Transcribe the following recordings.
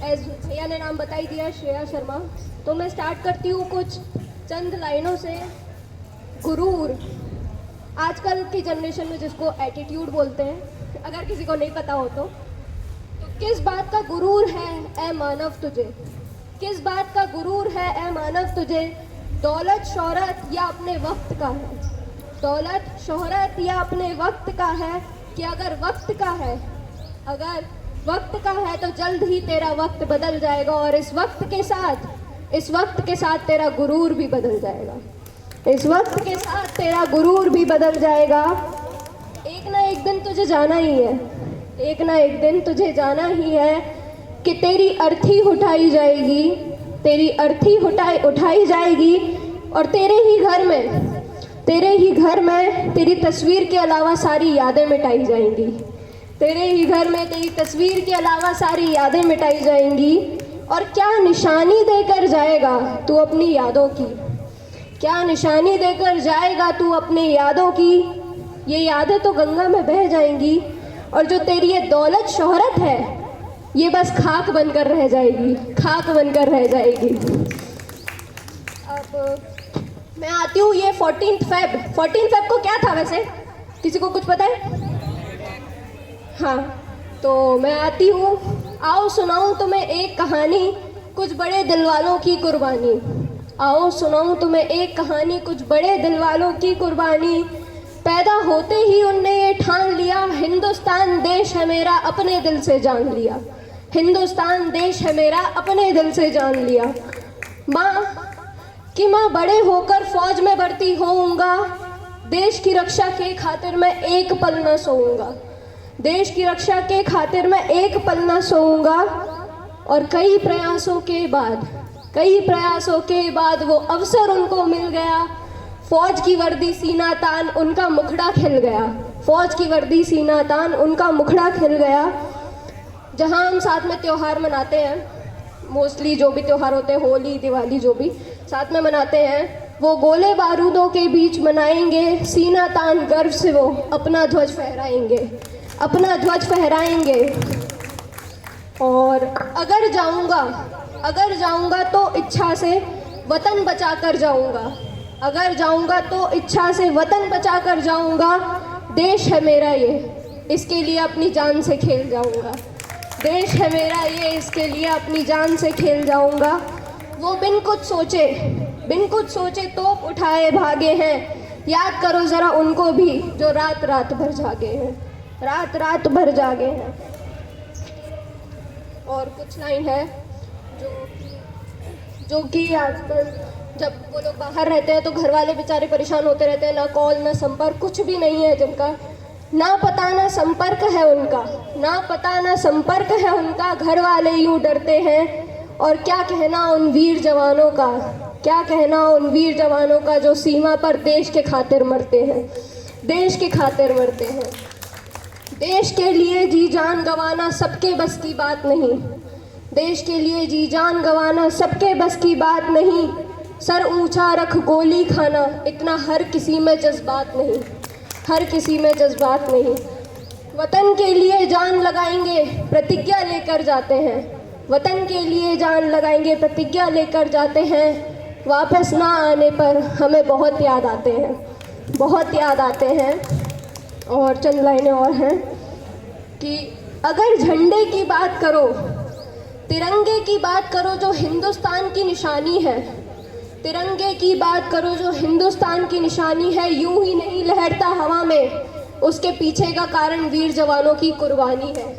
As भैया ने नाम बता ही दिया, श्रेया शर्मा। तो मैं स्टार्ट करती हूँ कुछ चंद लाइनों से। गुरूर, आजकल की जनरेशन में जिसको एटीट्यूड बोलते हैं, अगर किसी को नहीं पता हो तो किस बात का गुरूर है ए मानव तुझे? किस बात का गुरूर है ए मानव तुझे? दौलत शोहरत या अपने वक्त का है? दौलत शोहरत या अपने वक्त का है कि अगर वक्त का है, अगर वक्त का है तो जल्द ही तेरा वक्त बदल जाएगा, और इस वक्त के साथ तेरा गुरूर भी बदल जाएगा। इस वक्त के साथ तेरा गुरूर भी बदल जाएगा। एक ना एक दिन तुझे जाना ही है, एक ना एक दिन तुझे जाना ही है कि तेरी अर्थी उठाई जाएगी, तेरी अर्थी उठाई जाएगी, और तेरे ही घर में तेरी तस्वीर के अलावा सारी यादें मिटाई जाएंगी। तेरे ही घर में तेरी तस्वीर के अलावा सारी यादें मिटाई जाएंगी। और क्या निशानी देकर जाएगा तू अपनी यादों की? क्या निशानी देकर जाएगा तू अपनी यादों की? ये यादें तो गंगा में बह जाएंगी, और जो तेरी ये दौलत शोहरत है ये बस खाक बनकर रह जाएगी, खाक बनकर रह जाएगी। अब मैं आती हूँ ये 14 फेब को क्या था वैसे, किसी को कुछ पता है? हाँ, तो मैं आती हूँ। आओ सुनाऊँ तुम्हें एक कहानी, कुछ बड़े दिल वालों की कुर्बानी। आओ सुनाऊँ तुम्हें एक कहानी, कुछ बड़े दिल वालों की कुर्बानी। पैदा होते ही उनने ये ठान लिया, हिंदुस्तान देश है मेरा, अपने दिल से जान लिया। हिंदुस्तान देश है मेरा, अपने दिल से जान लिया। माँ बड़े होकर फौज में भर्ती होऊंगा, देश की रक्षा के खातिर मैं एक पल न सोऊंगा। देश की रक्षा के खातिर मैं एक पल न सोऊंगा। और कई प्रयासों के बाद वो अवसर उनको मिल गया। फौज की वर्दी सीना तान उनका मुखड़ा खिल गया। फौज की वर्दी सीना तान उनका मुखड़ा खिल गया। जहाँ हम साथ में त्यौहार मनाते हैं, मोस्टली जो भी त्यौहार होते हैं, होली दिवाली जो भी साथ में मनाते हैं, वो गोले बारूदों के बीच मनाएंगे। सीना तान गर्व से वो अपना ध्वज फहराएंगे, अपना ध्वज फहराएंगे। और अगर जाऊंगा तो इच्छा से वतन बचा कर जाऊंगा। अगर जाऊंगा तो इच्छा से वतन बचा कर जाऊंगा। देश है मेरा ये, इसके लिए अपनी जान से खेल जाऊंगा। देश है मेरा ये, इसके लिए अपनी जान से खेल जाऊंगा। वो बिन कुछ सोचे तोप उठाए भागे हैं। याद करो ज़रा उनको भी जो रात रात भर जागे हैं, रात रात भर जागे हैं। और कुछ लाइन है जो कि आजकल जब वो लोग बाहर रहते हैं तो घर वाले बेचारे परेशान होते रहते हैं। ना कॉल ना संपर्क, कुछ भी नहीं है जिनका। ना पता ना संपर्क है उनका, ना पता ना संपर्क है उनका। घर वाले यूँ डरते हैं। और क्या कहना उन वीर जवानों का, क्या कहना उन वीर जवानों का जो सीमा पर देश के खातिर मरते हैं, देश के खातिर मरते हैं। देश के लिए जी जान गंवाना सबके बस की बात नहीं। देश के लिए जी जान गंवाना सबके बस की बात नहीं। सर ऊंचा रख गोली खाना इतना हर किसी में जज्बात नहीं, हर किसी में जज्बात नहीं। वतन के लिए जान लगाएंगे प्रतिज्ञा लेकर जाते हैं। वतन के लिए जान लगाएंगे प्रतिज्ञा लेकर जाते हैं। वापस ना आने पर हमें बहुत याद आते हैं, बहुत याद आते हैं। और चंद लाइनें और हैं कि अगर झंडे की बात करो, तिरंगे की बात करो जो हिंदुस्तान की निशानी है। तिरंगे की बात करो जो हिंदुस्तान की निशानी है। यूं ही नहीं लहरता हवा में, उसके पीछे का कारण वीर जवानों की कुर्बानी है।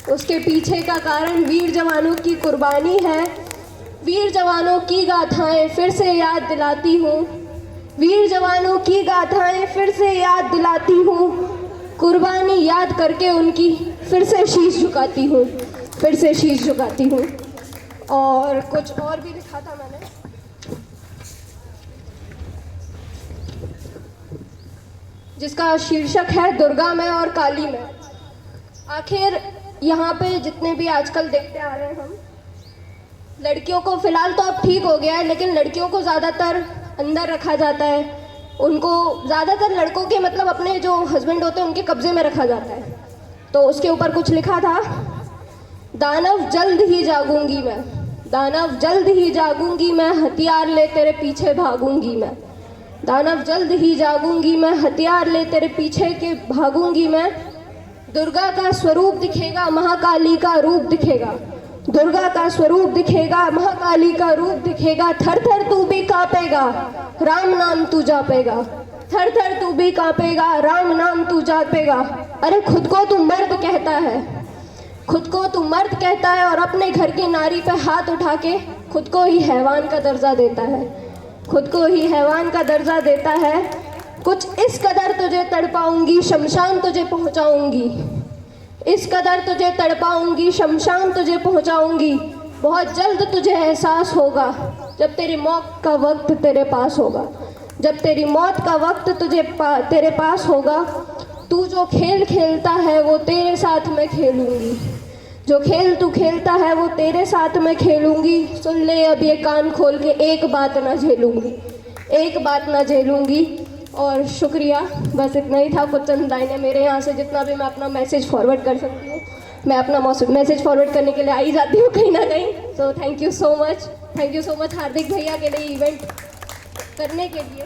उसके पीछे का कारण वीर जवानों की कुर्बानी है। वीर जवानों की गाथाएं फिर से याद दिलाती हूँ, वीर जवानों की गाथाएं फिर से याद दिलाती हूँ। कुर्बानी याद करके उनकी फिर से शीश झुकाती हूँ, फिर से शीश झुकाती हूँ। और कुछ और भी लिखा था मैंने, जिसका शीर्षक है दुर्गा में और काली में। आखिर यहाँ पे जितने भी आजकल देखते आ रहे हैं हम, लड़कियों को फ़िलहाल तो अब ठीक हो गया है, लेकिन लड़कियों को ज़्यादातर अंदर रखा जाता है। उनको ज़्यादातर लड़कों के मतलब अपने जो हस्बैंड होते हैं उनके कब्ज़े में रखा जाता है। तो उसके ऊपर कुछ लिखा था, दानव जल्द ही जागूंगी मैं, दानव जल्द ही जागूंगी मैं, हथियार ले तेरे पीछे भागूंगी मैं। दानव जल्द ही जागूंगी मैं, हथियार ले तेरे पीछे के भागूंगी मैं। दुर्गा का स्वरूप दिखेगा, महाकाली का रूप दिखेगा। दुर्गा का स्वरूप दिखेगा, महाकाली का रूप दिखेगा। थर थर तू भी कांपेगा, राम नाम तू जापेगा। थर थर तू भी कांपेगा, राम नाम तू जापेगा। अरे खुद को तू मर्द कहता है, खुद को तू मर्द कहता है और अपने घर की नारी पे हाथ उठा के खुद को ही हैवान का दर्जा देता है, खुद को ही हैवान का दर्जा देता है। कुछ इस कदर तुझे तड़पाऊंगी, शमशान तुझे पहुंचाऊंगी। इस कदर तुझे तड़पाऊंगी, शमशान तुझे पहुंचाऊंगी। बहुत जल्द तुझे एहसास होगा जब तेरी मौत का वक्त तेरे पास होगा, जब तेरी मौत का वक्त तेरे पास होगा। तू जो खेल खेलता है वो तेरे साथ मैं खेलूंगी, जो खेल तू खेलता है वो तेरे साथ मैं खेलूंगी। सुन ले अब ये कान खोल के, एक बात ना झेलूंगी, एक बात ना झेलूंगी। और शुक्रिया, बस इतना ही था। कुछ चंद लाइनें मेरे यहाँ से, जितना भी मैं अपना मैसेज फॉरवर्ड कर सकती हूँ मैं अपना मैसेज फॉरवर्ड करने के लिए आई जाती हूँ कहीं ना कहीं। So thank you so much, thank you so much Hardik भैया के लिए इवेंट करने के लिए।